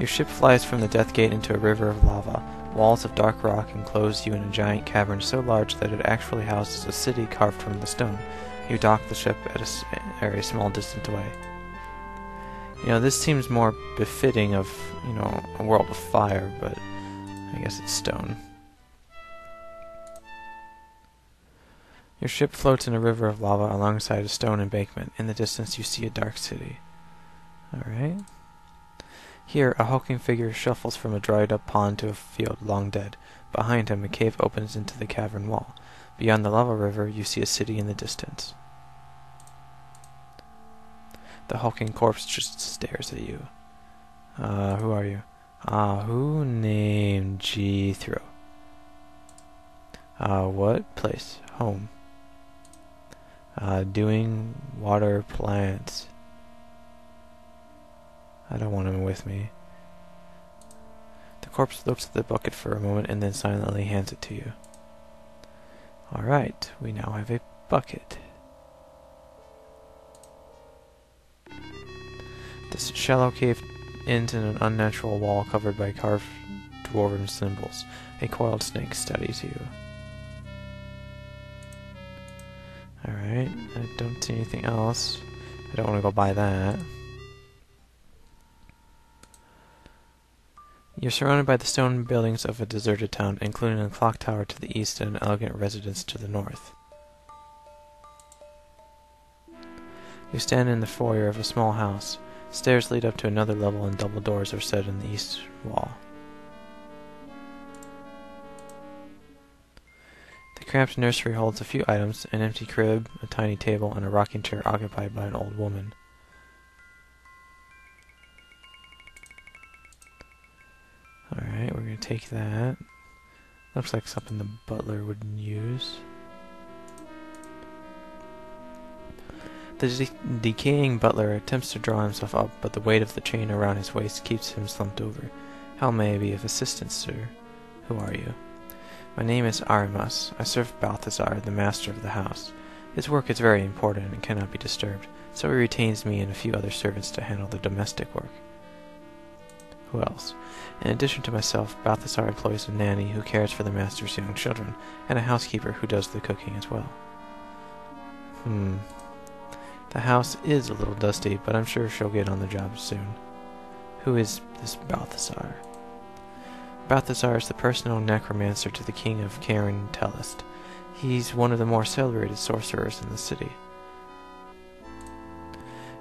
Your ship flies from the Death Gate into a river of lava. Walls of dark rock enclose you in a giant cavern so large that it actually houses a city carved from the stone. You dock the ship at a very small distance away. This seems more befitting of, a world of fire, but I guess it's stone. Your ship floats in a river of lava alongside a stone embankment. In the distance you see a dark city. Alright. Here, a hulking figure shuffles from a dried-up pond to a field long dead. Behind him, a cave opens into the cavern wall. Beyond the lava river, you see a city in the distance. The hulking corpse just stares at you. Who are you? Who named Jethro? What place? Home. Doing water plants. I don't want him with me. The corpse looks at the bucket for a moment and then silently hands it to you. Alright, we now have a bucket. This shallow cave ends in an unnatural wall covered by carved dwarven symbols. A coiled snake studies you. Alright, I don't see anything else. I don't want to go by that. You're surrounded by the stone buildings of a deserted town, including a clock tower to the east and an elegant residence to the north. You stand in the foyer of a small house. Stairs lead up to another level and double doors are set in the east wall. The cramped nursery holds a few items, an empty crib, a tiny table, and a rocking chair occupied by an old woman. Alright, we're going to take that. Looks like something the butler would use. The decaying butler attempts to draw himself up, but the weight of the chain around his waist keeps him slumped over. How may I be of assistance, sir? Who are you? My name is Arimus. I serve Balthazar, the master of the house. His work is very important and cannot be disturbed, so he retains me and a few other servants to handle the domestic work. Who else? In addition to myself, Balthazar employs a nanny who cares for the master's young children, and a housekeeper who does the cooking as well. The house is a little dusty, but I'm sure she'll get on the job soon. Who is this Balthazar? Balthazar is the personal necromancer to the king of Karen Tellest. He's one of the more celebrated sorcerers in the city.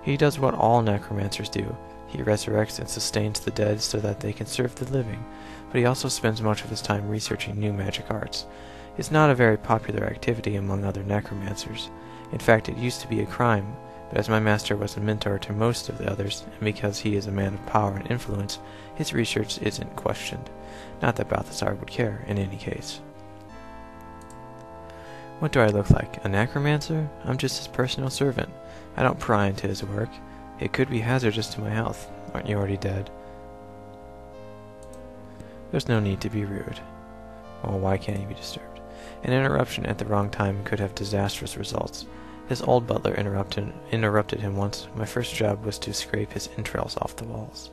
He does what all necromancers do. He resurrects and sustains the dead so that they can serve the living, but he also spends much of his time researching new magic arts. It's not a very popular activity among other necromancers. In fact, it used to be a crime, but as my master was a mentor to most of the others, and because he is a man of power and influence, his research isn't questioned. Not that Balthazar would care, in any case. What do I look like? A necromancer? I'm just his personal servant. I don't pry into his work. It could be hazardous to my health. Aren't you already dead? There's no need to be rude. Well, why can't he be disturbed? An interruption at the wrong time could have disastrous results. His old butler interrupted him once. My first job was to scrape his entrails off the walls.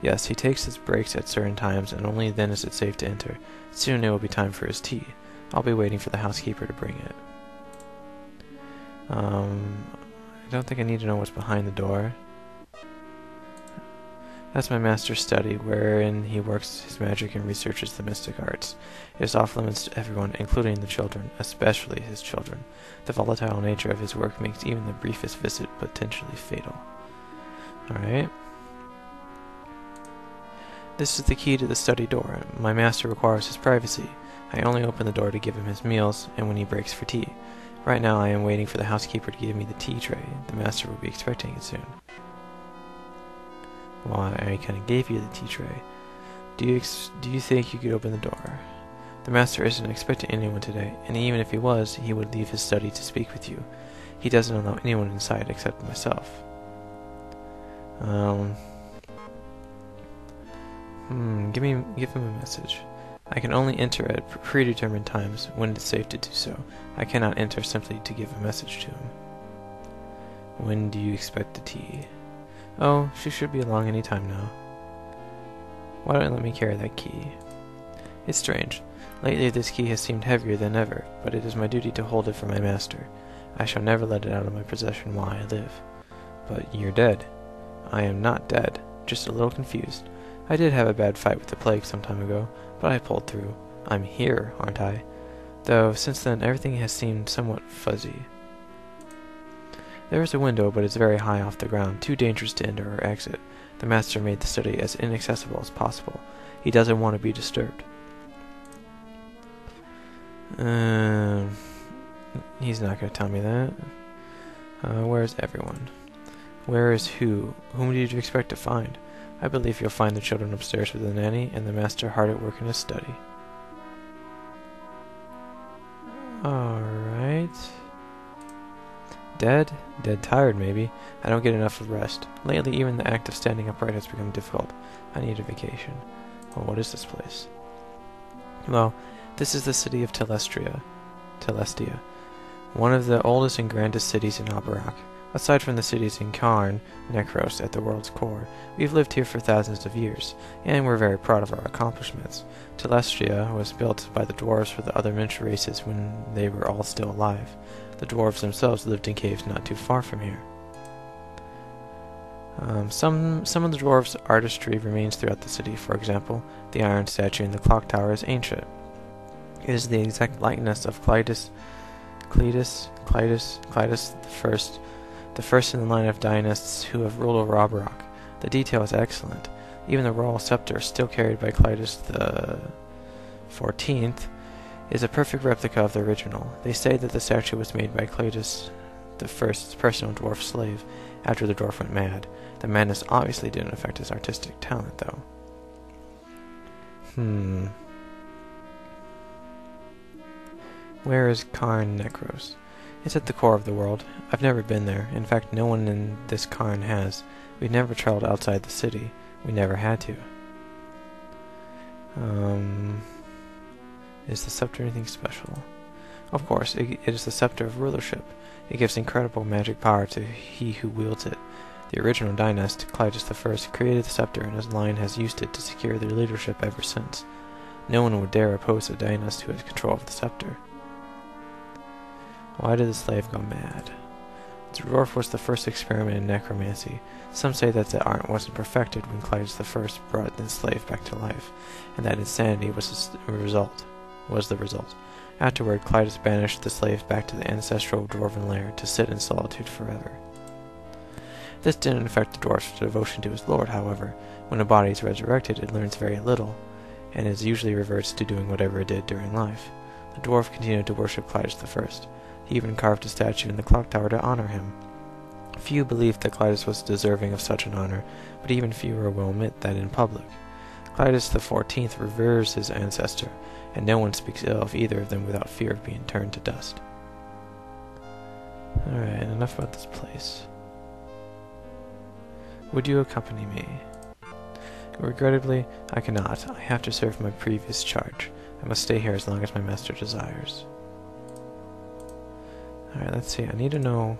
Yes, he takes his breaks at certain times, and only then is it safe to enter. Soon it will be time for his tea. I'll be waiting for the housekeeper to bring it. I don't think I need to know what's behind the door. That's my master's study, wherein he works his magic and researches the mystic arts. It is off limits to everyone, including the children, especially his children. The volatile nature of his work makes even the briefest visit potentially fatal. Alright. This is the key to the study door. My master requires his privacy. I only open the door to give him his meals, and when he breaks for tea. Right now I am waiting for the housekeeper to give me the tea tray. The master will be expecting it soon. Well, I kind of gave you the tea tray. Do you think you could open the door? The master isn't expecting anyone today, and even if he was, he would leave his study to speak with you. He doesn't allow anyone inside except myself. Give him a message. I can only enter at predetermined times, when it's safe to do so. I cannot enter simply to give a message to him. When do you expect the tea? Oh, she should be along any time now. Why don't you let me carry that key? It's strange. Lately this key has seemed heavier than ever, but it is my duty to hold it for my master. I shall never let it out of my possession while I live. But you're dead. I am not dead, just a little confused. I did have a bad fight with the plague some time ago, but I pulled through. I'm here, aren't I? Though, since then, everything has seemed somewhat fuzzy. There is a window, but it's very high off the ground, too dangerous to enter or exit. The master made the study as inaccessible as possible. He doesn't want to be disturbed. He's not going to tell me that. Where's everyone? Where is who? Whom did you expect to find? I believe you'll find the children upstairs with the nanny, and the master hard at work in his study. Alright. Dead? Dead tired, maybe. I don't get enough of rest. Lately, even the act of standing upright has become difficult. I need a vacation. Well, what is this place? Well, this is the city of Telestia, one of the oldest and grandest cities in Abarrach. Aside from the cities in Karn, Nexus at the world's core, we've lived here for thousands of years, and we're very proud of our accomplishments. Telestia was built by the dwarves for the other miniature races when they were all still alive. The dwarves themselves lived in caves not too far from here. Some of the dwarves' artistry remains throughout the city. For example, the iron statue in the clock tower is ancient. It is the exact likeness of Cletus the first in the line of dynasts who have ruled over Abarrach. The detail is excellent. Even the royal scepter, still carried by Cletus the 14th, is a perfect replica of the original. They say that the statue was made by Cletus the First's personal dwarf slave after the dwarf went mad. The madness obviously didn't affect his artistic talent, though. Where is Karn Necros? It's at the core of the world. I've never been there. In fact, no one in this Karn has. We've never traveled outside the city. We never had to. Is the scepter anything special? Of course, it is the scepter of rulership. It gives incredible magic power to he who wields it. The original dynast, Cletus I, created the scepter, and his line has used it to secure their leadership ever since. No one would dare oppose a dynast who has control of the scepter. Why did the slave go mad? The dwarf was the first experiment in necromancy. Some say that the art wasn't perfected when Cletus I brought the slave back to life, and that insanity was the result. Afterward, Cletus banished the slave back to the ancestral dwarven lair to sit in solitude forever. This didn't affect the dwarf's devotion to his lord, however. When a body is resurrected, it learns very little, and it usually reverts to doing whatever it did during life. The dwarf continued to worship Cletus I. He even carved a statue in the clock tower to honor him. Few believed that Cletus was deserving of such an honor, but even fewer will admit that in public. Cletus the 14th reveres his ancestor, and no one speaks ill of either of them without fear of being turned to dust. Alright, enough about this place. Would you accompany me? Regrettably, I cannot. I have to serve my previous charge. I must stay here as long as my master desires. Alright, let's see. I need to know...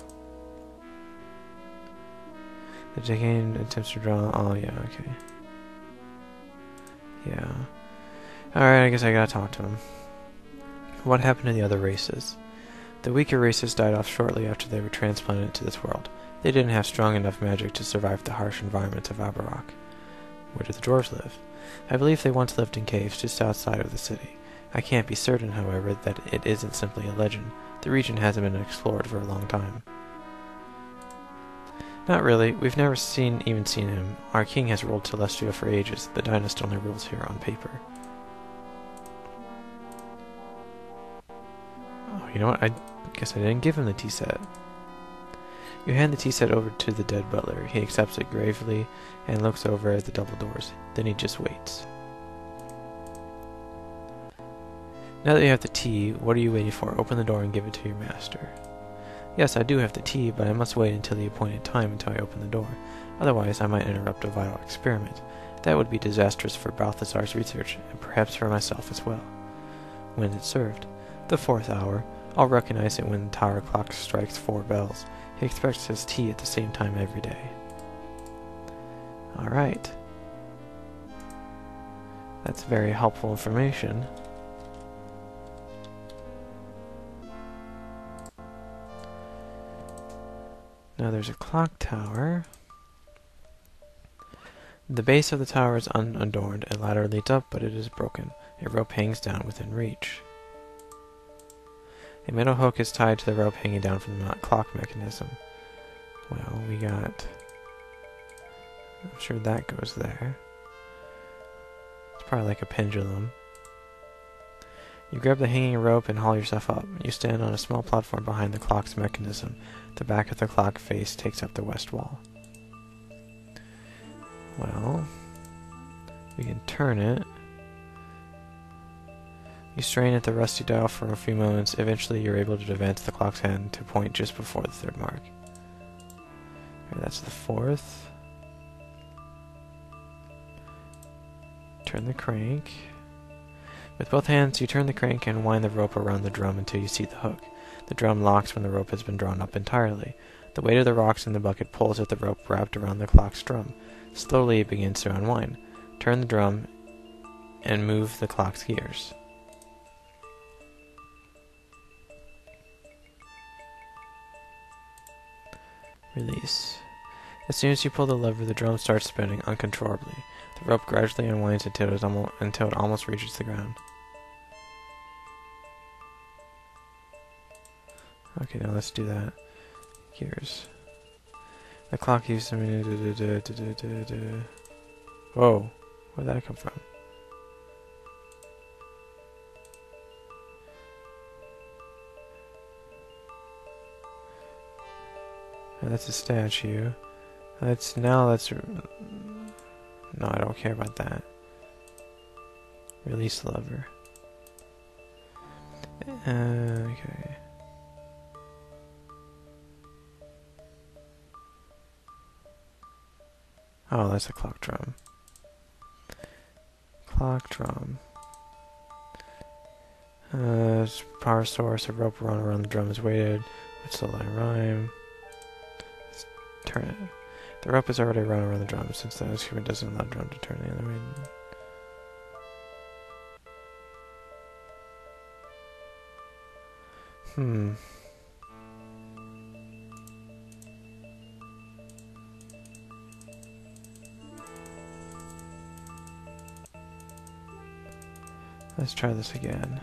The decaying attempts to draw... Oh, yeah, okay. Yeah. Alright, I guess I gotta talk to him. What happened to the other races? The weaker races died off shortly after they were transplanted to this world. They didn't have strong enough magic to survive the harsh environment of Abarrach. Where do the dwarves live? I believe they once lived in caves just outside of the city. I can't be certain, however, that it isn't simply a legend. The region hasn't been explored for a long time. Not really. We've never even seen him. Our king has ruled Telestia for ages. The dynast only rules here on paper. Oh, you know what? I guess I didn't give him the tea set. You hand the tea set over to the dead butler. He accepts it gravely and looks over at the double doors. Then he just waits. Now that you have the tea, what are you waiting for? Open the door and give it to your master. Yes, I do have the tea, but I must wait until the appointed time until I open the door. Otherwise, I might interrupt a vital experiment. That would be disastrous for Balthazar's research, and perhaps for myself as well. When it's served. The 4th hour. I'll recognize it when the tower clock strikes 4 bells. He expects his tea at the same time every day. Alright. That's very helpful information. Now there's a clock tower. The base of the tower is unadorned. A ladder leads up, but it is broken. A rope hangs down within reach. A metal hook is tied to the rope hanging down from the clock mechanism. Well, we got... I'm sure that goes there. It's probably like a pendulum. You grab the hanging rope and haul yourself up. You stand on a small platform behind the clock's mechanism. The back of the clock face takes up the west wall. Well, we can turn it. You strain at the rusty dial for a few moments. Eventually, you're able to advance the clock's hand to a point just before the third mark. Okay, that's the fourth. Turn the crank. With both hands, you turn the crank and wind the rope around the drum until you see the hook. The drum locks when the rope has been drawn up entirely. The weight of the rocks in the bucket pulls at the rope wrapped around the clock's drum. Slowly, it begins to unwind. Turn the drum and move the clock's gears. Release. As soon as you pull the lever, the drum starts spinning uncontrollably. The rope gradually unwinds until it almost reaches the ground. Okay, now let's do that. Gears. The clock used to... Whoa, where'd that come from? Oh, that's a statue. Let's... No, I don't care about that. Release lever. Okay. Oh, that's a clock drum. Clock drum. Power source. A rope around the drum is weighted. What's the line rhyme? Let's turn it. The rope is already run around the drum, since the instrument doesn't allow the drum to turn the other way. Let's try this again.